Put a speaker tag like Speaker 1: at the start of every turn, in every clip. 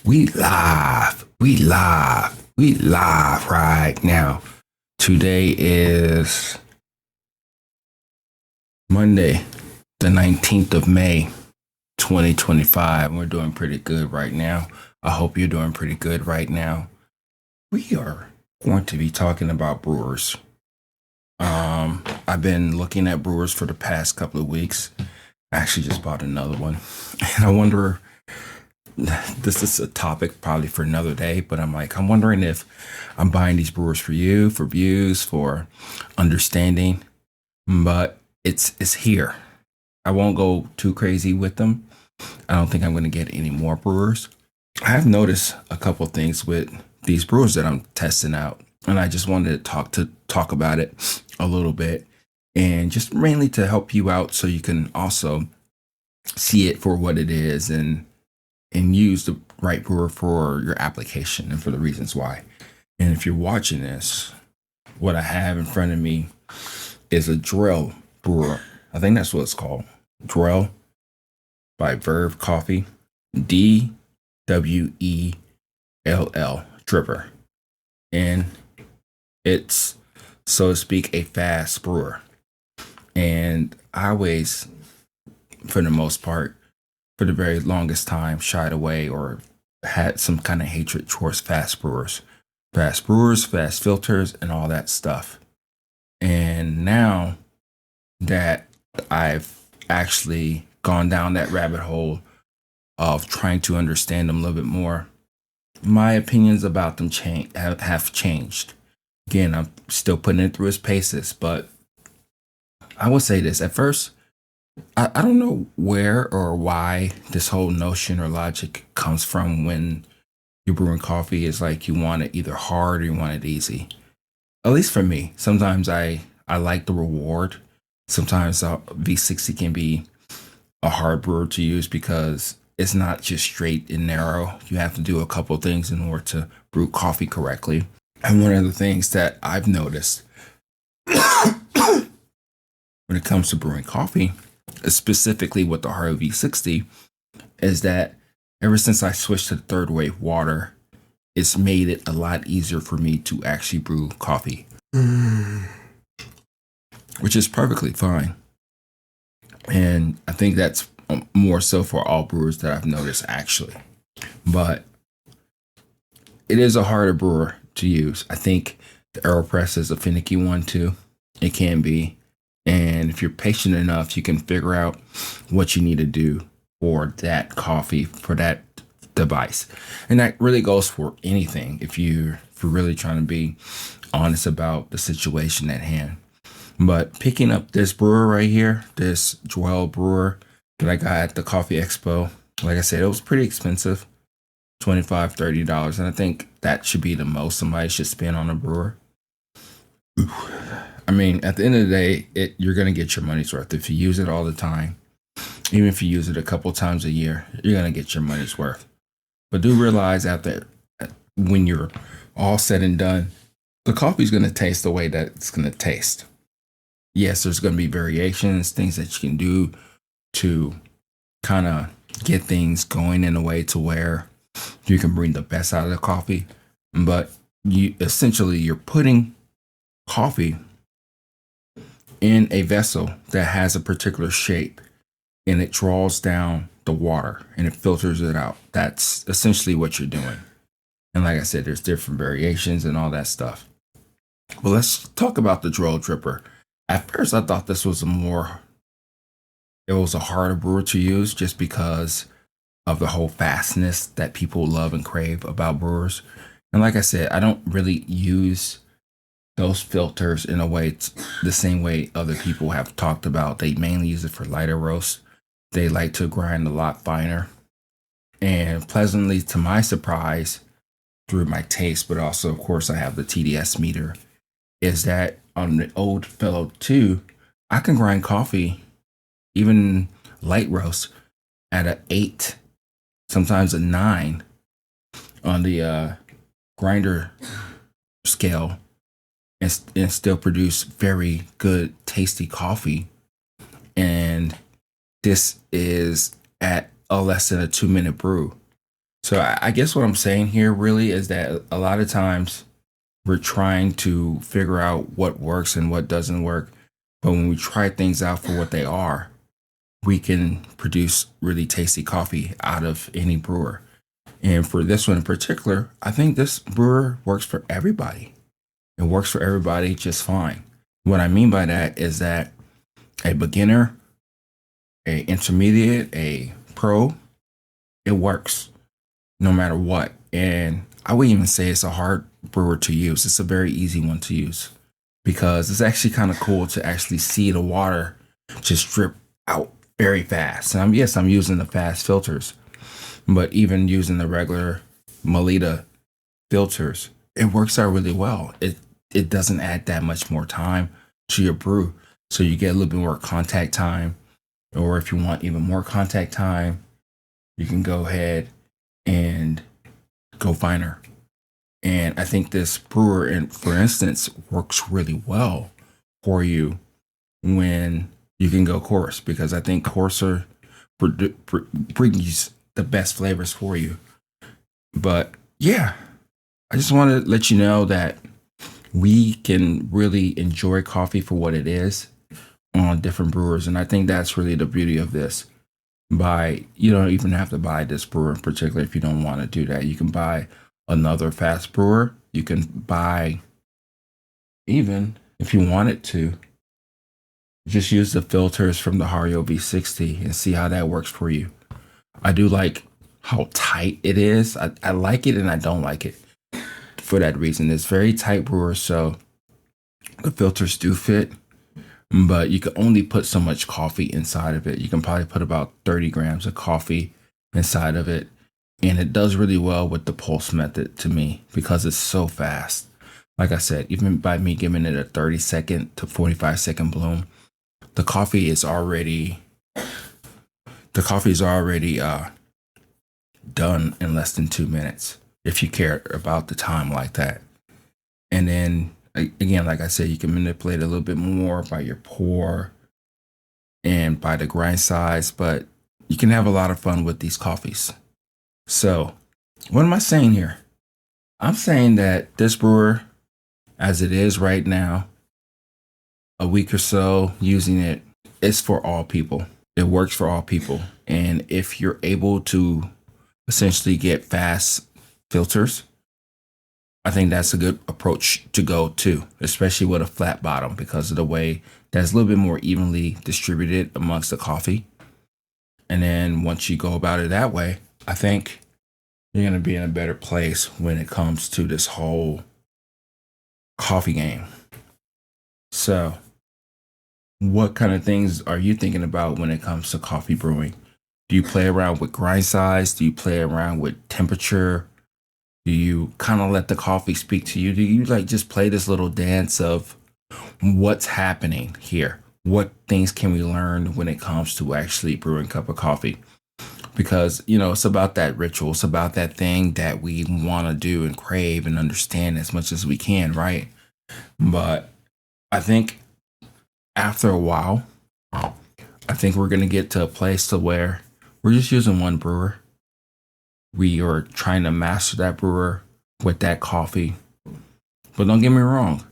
Speaker 1: We live. We live right now. Today is Monday, the 19th of May, 2025. We're doing pretty good right now. I hope you're doing pretty good right now. We are going to be talking about Brewers. I've been looking at Brewers for the past couple of weeks. I actually just bought another one. And I wonder, this is a topic probably for another day, but I'm wondering if I'm buying these Brewers for you, for views, for understanding, but it's here. I won't go too crazy with them. I don't think I'm going to get any more Brewers. I have noticed a couple things with these Brewers that I'm testing out, and I just wanted to talk about it a little bit, and just mainly to help you out so you can also see it for what it is and use the right brewer for your application and for the reasons why. And if you're watching this, what I have in front of me is a drill brewer. I think that's what it's called. Drill by Verve Coffee. DWELL dripper. And it's, so to speak, a fast brewer. And I always, for the most part, for the very longest time, shied away or had some kind of hatred towards fast brewers, fast filters, and all that stuff. And now that I've actually gone down that rabbit hole of trying to understand them a little bit more, my opinions about them have changed. Again, I'm still putting it through its paces, but I will say this. At first, I don't know where or why this whole notion or logic comes from when you're brewing coffee. Is like you want it either hard or you want it easy. At least for me, sometimes I like the reward. Sometimes V60 can be a hard brewer to use because it's not just straight and narrow. You have to do a couple of things in order to brew coffee correctly. And one of the things that I've noticed when it comes to brewing coffee, specifically with the Hario V60, is that ever since I switched to third wave water, it's made it a lot easier for me to actually brew coffee, which is perfectly fine. And I think that's more so for all brewers that I've noticed, actually. But it is a harder brewer to use. I think the AeroPress is a finicky one too. It can be. And if you're patient enough, you can figure out what you need to do for that coffee, for that device. And that really goes for anything if you're really trying to be honest about the situation at hand. But picking up this brewer right here, this Joel brewer that I got at the Coffee Expo, like I said, it was pretty expensive, $25, $30. And I think that should be the most somebody should spend on a brewer. I mean, at the end of the day, you're going to get your money's worth. If you use it all the time, even if you use it a couple times a year, you're going to get your money's worth. But do realize when you're all said and done, the coffee's going to taste the way that it's going to taste. Yes, there's going to be variations, things that you can do to kind of get things going in a way to where you can bring the best out of the coffee. But you're putting coffee in a vessel that has a particular shape, and it draws down the water and it filters it out. That's essentially what you're doing. And like I said, there's different variations and all that stuff. But let's talk about the drill dripper. At first, I thought this was it was a harder brewer to use just because of the whole fastness that people love and crave about brewers. And like I said, I don't really use those filters in a way the same way other people have talked about. They mainly use it for lighter roasts. They like to grind a lot finer. And pleasantly to my surprise, through my taste, but also of course I have the TDS meter, is that on the old fellow 2, I can grind coffee, even light roast, at an 8, sometimes a 9 on the grinder scale, and still produce very good, tasty coffee. And this is at less than a 2-minute brew. So I guess what I'm saying here really is that a lot of times we're trying to figure out what works and what doesn't work. But when we try things out for what they are, we can produce really tasty coffee out of any brewer. And for this one in particular, I think this brewer works for everybody. It works for everybody just fine. What I mean by that is that a beginner, a intermediate, a pro, it works no matter what. And I wouldn't even say it's a hard brewer to use. It's a very easy one to use because it's actually kind of cool to actually see the water just drip out very fast. And yes, I'm using the fast filters, but even using the regular Melita filters, it works out really well. It doesn't add that much more time to your brew. So you get a little bit more contact time, or if you want even more contact time, you can go ahead and go finer. And I think this brewer, for instance, works really well for you when you can go coarse, because I think coarser brings the best flavors for you. But yeah, I just want to let you know that we can really enjoy coffee for what it is on different brewers. And I think that's really the beauty of this. You don't even have to buy this brewer in particular if you don't want to do that. You can buy another fast brewer. You can buy, even if you wanted to, just use the filters from the Hario V60 and see how that works for you. I do like how tight it is. I like it and I don't like it for that reason. It's very tight brewer, so the filters do fit, but you can only put so much coffee inside of it. You can probably put about 30 grams of coffee inside of it. And it does really well with the pulse method to me because it's so fast. Like I said, even by me giving it a 30-second to 45-second bloom, the coffee is already done in less than 2 minutes if you care about the time like that. And then again, like I said, you can manipulate a little bit more by your pour and by the grind size, but you can have a lot of fun with these coffees. So what am I saying here? I'm saying that this brewer, as it is right now, a week or so using it, it's for all people. It works for all people. And if you're able to essentially get fast filters, I think that's a good approach to go to, especially with a flat bottom because of the way that's a little bit more evenly distributed amongst the coffee. And then once you go about it that way, I think you're going to be in a better place when it comes to this whole coffee game. So, what kind of things are you thinking about when it comes to coffee brewing? Do you play around with grind size? Do you play around with temperature? Do you kind of let the coffee speak to you? Do you like just play this little dance of what's happening here? What things can we learn when it comes to actually brewing a cup of coffee? Because, it's about that ritual. It's about that thing that we want to do and crave and understand as much as we can, right? But I think after a while, I think we're going to get to a place to where we're just using one brewer. We are trying to master that brewer with that coffee. But don't get me wrong.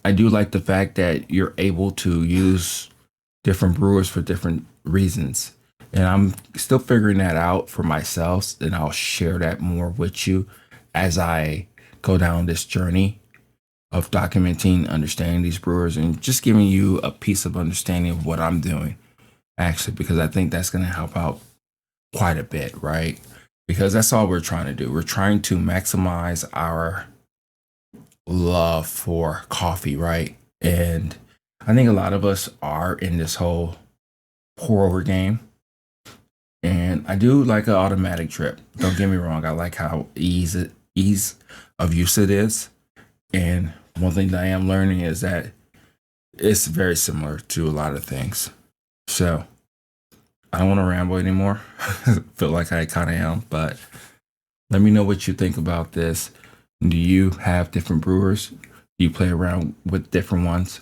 Speaker 1: I do like the fact that you're able to use different brewers for different reasons. And I'm still figuring that out for myself. And I'll share that more with you as I go down this journey of documenting, understanding these brewers, and just giving you a piece of understanding of what I'm doing, actually, because I think that's going to help out quite a bit, right? Because that's all we're trying to do. We're trying to maximize our love for coffee, right? And I think a lot of us are in this whole pour over game. And I do like an automatic drip. Don't get me wrong. I like how ease of use it is. And one thing that I am learning is that it's very similar to a lot of things. So I don't want to ramble anymore. Feel like I kind of am, but let me know what you think about this. Do you have different brewers? Do you play around with different ones?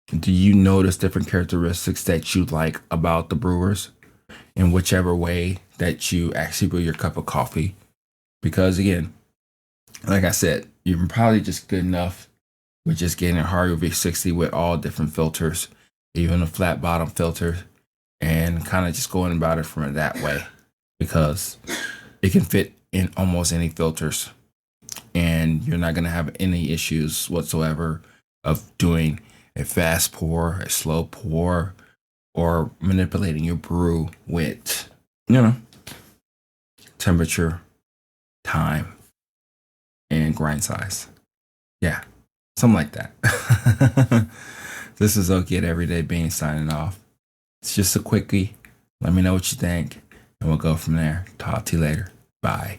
Speaker 1: Do you notice different characteristics that you like about the brewers in whichever way that you actually brew your cup of coffee? Because again, like I said, you're probably just good enough with just getting a Hario V60 with all different filters, even a flat bottom filter, and kind of just going about it from that way, because it can fit in almost any filters, and you're not going to have any issues whatsoever of doing a fast pour, a slow pour, or manipulating your brew with, temperature, time, and grind size. Yeah, something like that. This is Oki at Everyday Bean signing off. It's just a quickie. Let me know what you think, and we'll go from there. Talk to you later. Bye.